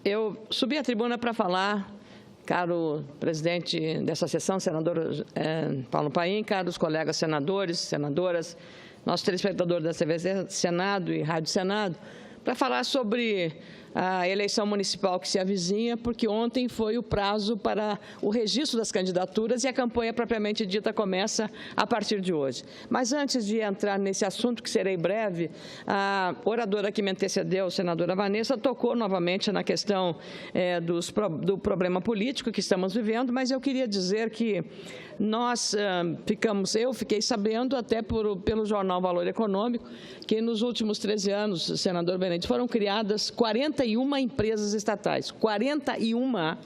Eu subi à tribuna para falar, caro presidente dessa sessão, senador Paulo Paim, caros colegas senadores, senadoras, nosso telespectador da TV Senado e Rádio Senado, para falar sobre a eleição municipal que se avizinha, porque ontem foi o prazo para o registro das candidaturas e a campanha propriamente dita começa a partir de hoje. Mas antes de entrar nesse assunto, que serei breve, a oradora que me antecedeu, a senadora Vanessa, tocou novamente na questão do problema político que estamos vivendo, mas eu queria dizer que eu fiquei sabendo até pelo jornal Valor Econômico, que nos últimos 13 anos, senador Benedito, foram criadas 41 empresas estatais, 41,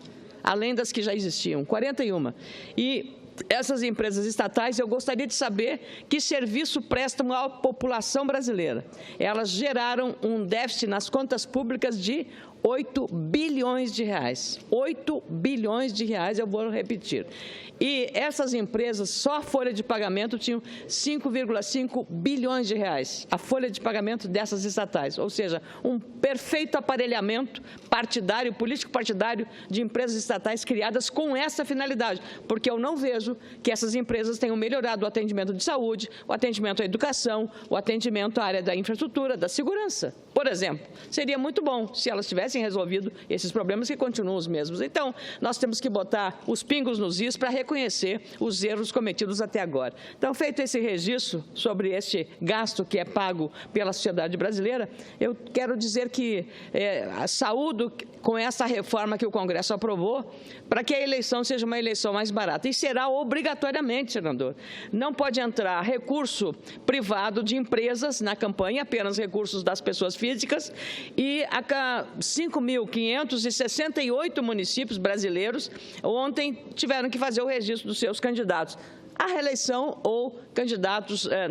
além das que já existiam, 41. E essas empresas estatais, eu gostaria de saber que serviço prestam à população brasileira. Elas geraram um déficit nas contas públicas de 8 bilhões de reais. 8 bilhões de reais, eu vou repetir. E essas empresas, só a folha de pagamento tinham 5,5 bilhões de reais, a folha de pagamento dessas estatais, ou seja, um perfeito aparelhamento partidário, político-partidário de empresas estatais criadas com essa finalidade, porque eu não vejo que essas empresas tenham melhorado o atendimento de saúde, o atendimento à educação, o atendimento à área da infraestrutura, da segurança, por exemplo. Seria muito bom se elas tivessem resolvido esses problemas que continuam os mesmos. Então, nós temos que botar os pingos nos is para reconhecer os erros cometidos até agora. Então, feito esse registro sobre este gasto que é pago pela sociedade brasileira, eu quero dizer que saúdo com essa reforma que o Congresso aprovou para que a eleição seja uma eleição mais barata. E será obrigatoriamente, senador. Não pode entrar recurso privado de empresas na campanha, apenas recursos das pessoas físicas, e 5.568 municípios brasileiros ontem tiveram que fazer o registro dos seus candidatos à reeleição ou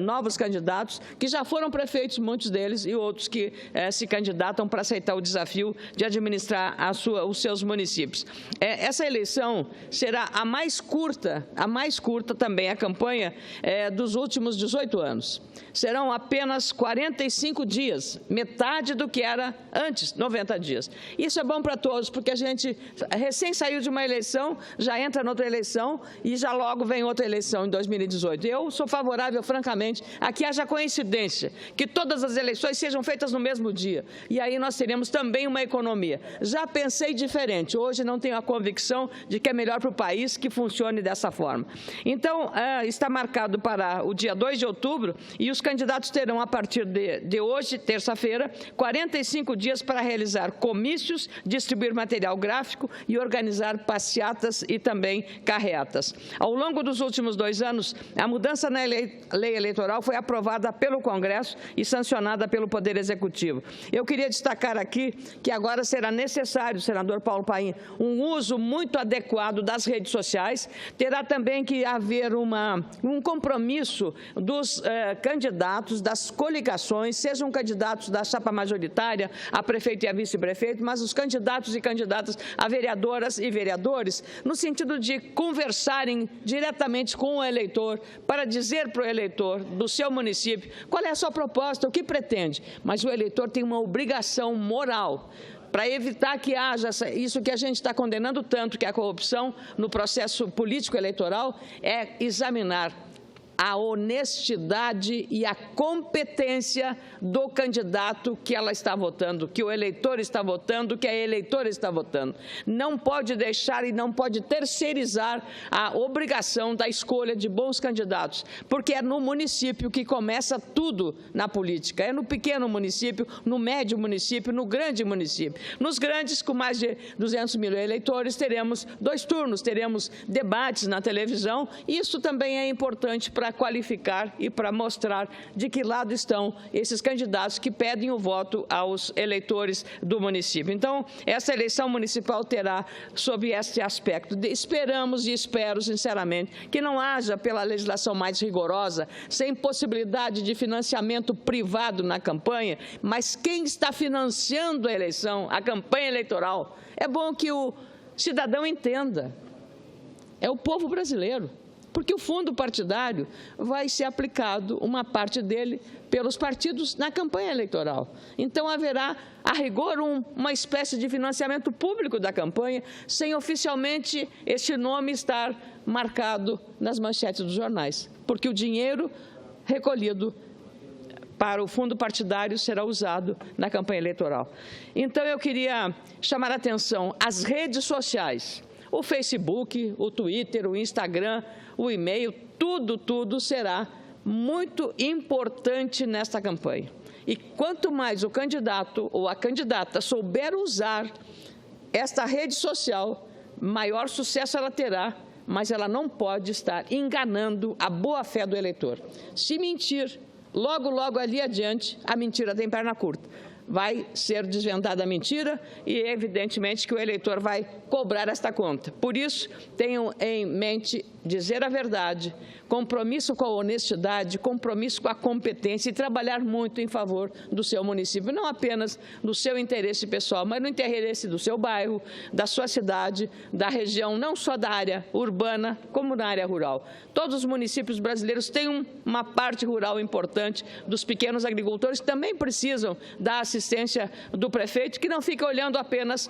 novos candidatos que já foram prefeitos, muitos deles, e outros que se candidatam para aceitar o desafio de administrar os seus municípios. Essa eleição será a mais curta também, a campanha dos últimos 18 anos. Serão apenas 45 dias, metade do que era antes, 90 dias. Isso é bom para todos, porque a gente recém saiu de uma eleição, já entra noutra eleição e já logo vem outra eleição em 2018. Eu sou favorável, francamente, a que haja coincidência, que todas as eleições sejam feitas no mesmo dia. E aí nós teremos também uma economia. Já pensei diferente. Hoje não tenho a convicção de que é melhor para o país que funcione dessa forma. Então, está marcado para o dia 2 de outubro e os candidatos terão, a partir de hoje, terça-feira, 45 dias para realizar comícios, distribuir material gráfico e organizar passeatas e também carreatas. Ao longo dos últimos 2 anos, a mudança na lei eleitoral foi aprovada pelo Congresso e sancionada pelo Poder Executivo. Eu queria destacar aqui que agora será necessário, senador Paulo Paim, um uso muito adequado das redes sociais. Terá também que haver um compromisso dos candidatos, das coligações, sejam candidatos da chapa majoritária, a prefeito e a vice-prefeito, mas os candidatos e candidatas a vereadoras e vereadores, no sentido de conversarem diretamente com o eleitor, para dizer para o eleitor do seu município qual é a sua proposta, o que pretende. Mas o eleitor tem uma obrigação moral para evitar que haja isso que a gente está condenando tanto, que é a corrupção no processo político eleitoral, é examinar a honestidade e a competência do candidato que ela está votando, que o eleitor está votando, que a eleitora está votando. Não pode deixar e não pode terceirizar a obrigação da escolha de bons candidatos, porque é no município que começa tudo na política. É no pequeno município, no médio município, no grande município. Nos grandes, com mais de 200 mil eleitores, teremos 2 turnos, teremos debates na televisão. Isso também é importante para qualificar e para mostrar de que lado estão esses candidatos que pedem o voto aos eleitores do município. Então, essa eleição municipal terá sob este aspecto. Esperamos e espero, sinceramente, que não haja, pela legislação mais rigorosa, sem possibilidade de financiamento privado na campanha, mas quem está financiando a eleição, a campanha eleitoral, é bom que o cidadão entenda. É o povo brasileiro. porque o fundo partidário vai ser aplicado, uma parte dele, pelos partidos na campanha eleitoral. Então, haverá, a rigor, uma espécie de financiamento público da campanha, sem oficialmente este nome estar marcado nas manchetes dos jornais, porque o dinheiro recolhido para o fundo partidário será usado na campanha eleitoral. Então, eu queria chamar a atenção às redes sociais, o Facebook, o Twitter, o Instagram, o e-mail, tudo será muito importante nesta campanha. E quanto mais o candidato ou a candidata souber usar esta rede social, maior sucesso ela terá, mas ela não pode estar enganando a boa-fé do eleitor. Se mentir, logo ali adiante, a mentira tem perna curta. Vai ser desvendada a mentira e, evidentemente, que o eleitor vai cobrar esta conta. Por isso, tenham em mente dizer a verdade, compromisso com a honestidade, compromisso com a competência e trabalhar muito em favor do seu município, não apenas do seu interesse pessoal, mas no interesse do seu bairro, da sua cidade, da região, não só da área urbana, como na área rural. Todos os municípios brasileiros têm uma parte rural importante, dos pequenos agricultores que também precisam da assistência do prefeito, que não fica olhando apenas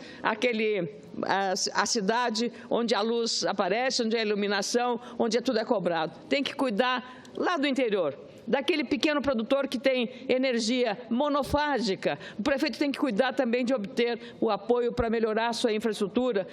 a cidade onde a luz aparece, onde a iluminação, onde tudo é cobrado. Tem que cuidar lá do interior, daquele pequeno produtor que tem energia monofágica. O prefeito tem que cuidar também de obter o apoio para melhorar a sua infraestrutura,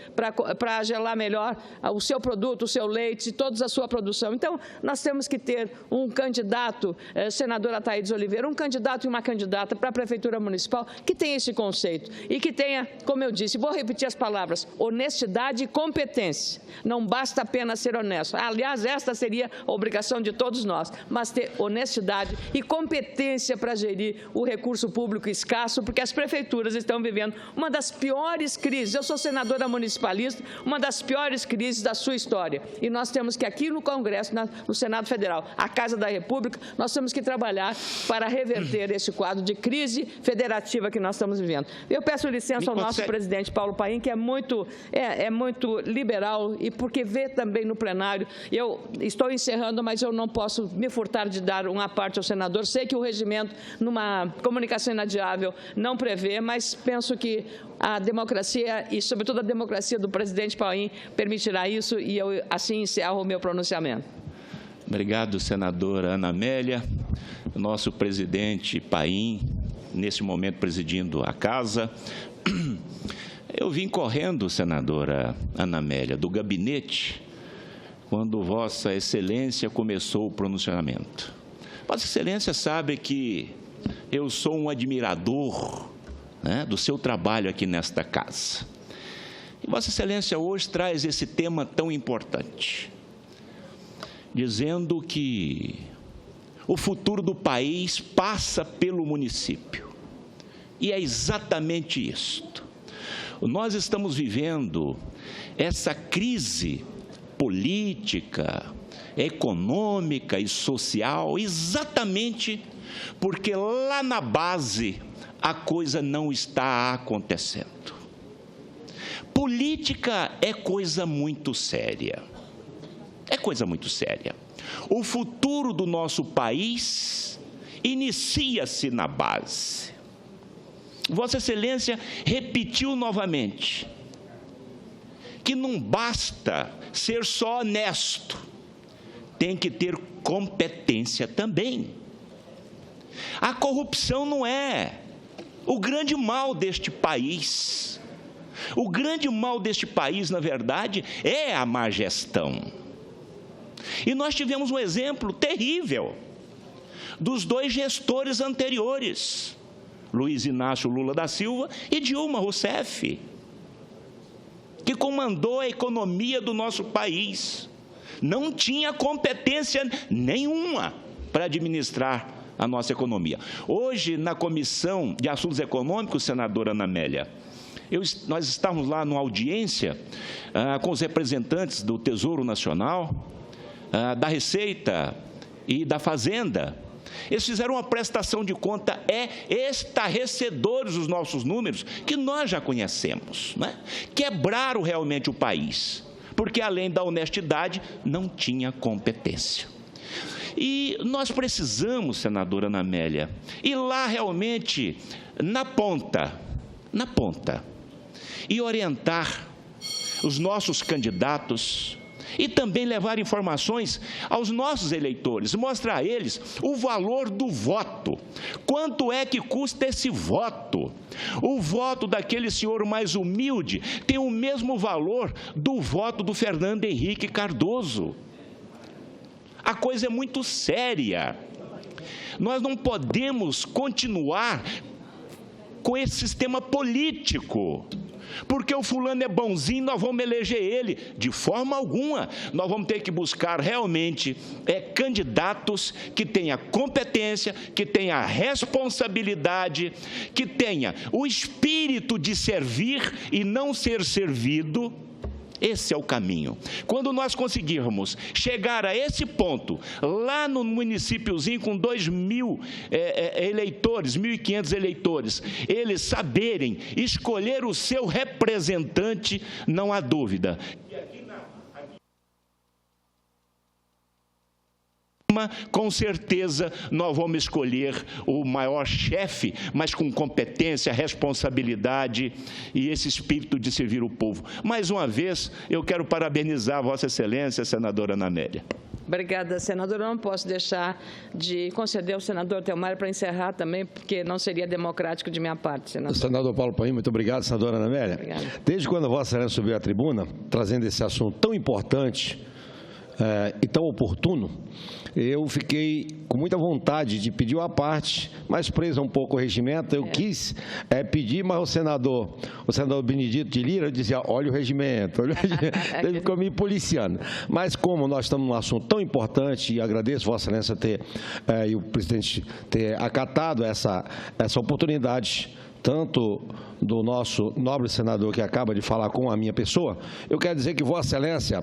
para gelar melhor o seu produto, o seu leite, toda a sua produção. Então, nós temos que ter um candidato, senadora Thaídes Oliveira, um candidato e uma candidata para a Prefeitura Municipal que tenha esse conceito e que tenha, como eu disse, vou repetir as palavras, honestidade e competência. Não basta apenas ser honesto. Aliás, esta seria a obrigação de todos nós, mas ter honestidade e competência para gerir o recurso público escasso, porque as prefeituras estão vivendo uma das piores crises. Eu sou senadora municipalista, uma das piores crises da sua história. E nós temos que, aqui no Congresso, no Senado Federal, a Casa da República, nós temos que trabalhar para reverter esse quadro de crise federativa que nós estamos vivendo. Eu peço licença ao nosso presidente Paulo Paim, que é muito liberal, e porque vê também no plenário. Eu estou encerrando, mas eu não posso me furtar de dar uma parte ao senador. Sei que o regimento, numa comunicação inadiável, não prevê, mas penso que a democracia e, sobretudo, a democracia do presidente Paim permitirá isso e eu, assim, encerro o meu pronunciamento. Obrigado, senadora Ana Amélia. Nosso presidente Paim, nesse momento, presidindo a casa. Eu vim correndo, senadora Ana Amélia, do gabinete, quando Vossa Excelência começou o pronunciamento. Vossa Excelência sabe que eu sou um admirador, né, do seu trabalho aqui nesta casa. E Vossa Excelência hoje traz esse tema tão importante, dizendo que o futuro do país passa pelo município. E é exatamente isto. Nós estamos vivendo essa crise política, econômica e social, exatamente porque lá na base a coisa não está acontecendo. Política é coisa muito séria. É coisa muito séria. O futuro do nosso país inicia-se na base. Vossa Excelência repetiu novamente que não basta ser só honesto, tem que ter competência também. A corrupção não é o grande mal deste país. O grande mal deste país, na verdade, é a má gestão. E nós tivemos um exemplo terrível dos dois gestores anteriores, Luiz Inácio Lula da Silva e Dilma Rousseff, que comandou a economia do nosso país. Não tinha competência nenhuma para administrar a nossa economia. Hoje, na Comissão de Assuntos Econômicos, senadora Ana Amélia, nós estávamos lá numa audiência com os representantes do Tesouro Nacional, da Receita e da Fazenda. Eles fizeram uma prestação de conta estarrecedores os nossos números, que nós já conhecemos, né? Quebraram realmente o país, porque além da honestidade, não tinha competência. E nós precisamos, senadora Ana Amélia, ir lá realmente na ponta, e orientar os nossos candidatos e também levar informações aos nossos eleitores, mostrar a eles o valor do voto, quanto é que custa esse voto. O voto daquele senhor mais humilde tem o mesmo valor do voto do Fernando Henrique Cardoso. A coisa é muito séria. Nós não podemos continuar com esse sistema político. Porque o fulano é bonzinho, nós vamos eleger ele. De forma alguma, nós vamos ter que buscar realmente candidatos que tenham competência, que tenham responsabilidade, que tenham o espírito de servir e não ser servido. Esse é o caminho. Quando nós conseguirmos chegar a esse ponto, lá no municípiozinho com 2.000 eleitores, 1.500 eleitores, eles saberem escolher o seu representante, não há dúvida. Com certeza nós vamos escolher o maior chefe, mas com competência, responsabilidade e esse espírito de servir o povo. Mais uma vez, eu quero parabenizar Vossa Excelência, senadora Ana Amélia. Obrigada, senadora. Eu não posso deixar de conceder ao senador Thelmário para encerrar também, porque não seria democrático de minha parte, senador. Senador Paulo Paim, muito obrigado, senadora Ana Amélia. Obrigada. Desde quando Vossa Excelência subiu à tribuna, trazendo esse assunto tão importante e tão oportuno, eu fiquei com muita vontade de pedir uma parte, mas presa um pouco o regimento, eu quis pedir, mas o senador Benedito de Lira dizia, olha o regimento, ele ficou me policiando. Mas como nós estamos num assunto tão importante, e agradeço Vossa Excelência e o presidente ter acatado essa oportunidade, tanto do nosso nobre senador que acaba de falar com a minha pessoa, eu quero dizer que Vossa Excelência,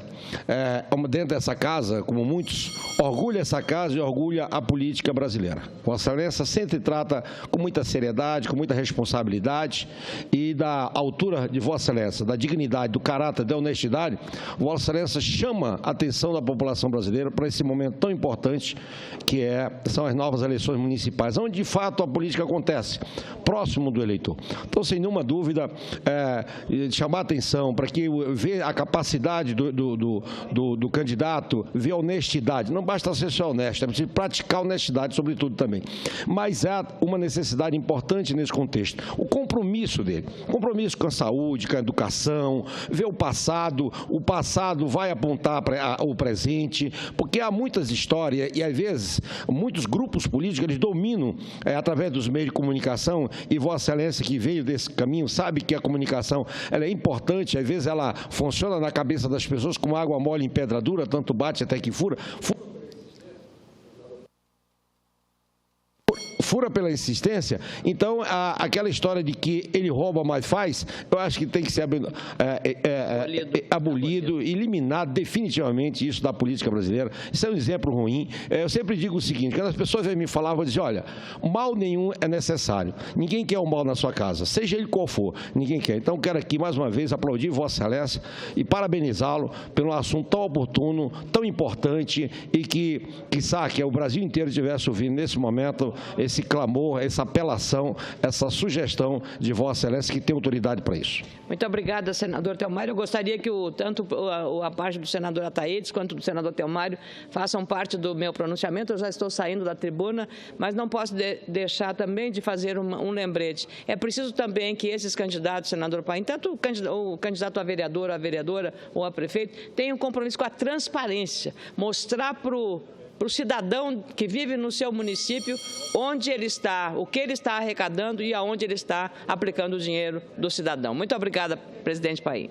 dentro dessa casa, como muitos, orgulha essa casa e orgulha a política brasileira. Vossa Excelência sempre trata com muita seriedade, com muita responsabilidade e da altura de Vossa Excelência, da dignidade, do caráter, da honestidade, Vossa Excelência chama a atenção da população brasileira para esse momento tão importante que são as novas eleições municipais, onde de fato a política acontece, próximo do eleitor. Então, sem nenhuma dúvida, chamar a atenção para que ver a capacidade do candidato, ver a honestidade. Não basta ser só honesto, é preciso praticar a honestidade, sobretudo, também. Mas há uma necessidade importante nesse contexto. O compromisso dele, compromisso com a saúde, com a educação, ver o passado vai apontar para o presente, porque há muitas histórias e, às vezes, muitos grupos políticos, eles dominam através dos meios de comunicação, e Vossa Excelência, que veio desse caminho, sabe que a comunicação ela é importante, às vezes ela funciona na cabeça das pessoas como água mole em pedra dura, tanto bate até que fura pela insistência. Então, aquela história de que ele rouba, mas faz, eu acho que tem que ser abolido, eliminado definitivamente isso da política brasileira. Isso é um exemplo ruim. Eu sempre digo o seguinte, quando as pessoas vêm me falar, eu vou dizer, olha, mal nenhum é necessário. Ninguém quer o mal na sua casa, seja ele qual for, ninguém quer. Então, quero aqui, mais uma vez, aplaudir Vossa Excelência e parabenizá-lo pelo assunto tão oportuno, tão importante e que o Brasil inteiro estivesse ouvindo nesse momento esse clamor, essa apelação, essa sugestão de Vossa Excelência, que tem autoridade para isso. Muito obrigada, senador Thelmário. Eu gostaria que tanto a parte do senador Ataídes quanto do senador Thelmário façam parte do meu pronunciamento. Eu já estou saindo da tribuna, mas não posso deixar também de fazer um lembrete. É preciso também que esses candidatos, senador Paim, tanto o candidato a vereador, a vereadora ou a prefeito, tenham um compromisso com a transparência, mostrar para o cidadão que vive no seu município onde ele está, o que ele está arrecadando e aonde ele está aplicando o dinheiro do cidadão. Muito obrigada, presidente Paim.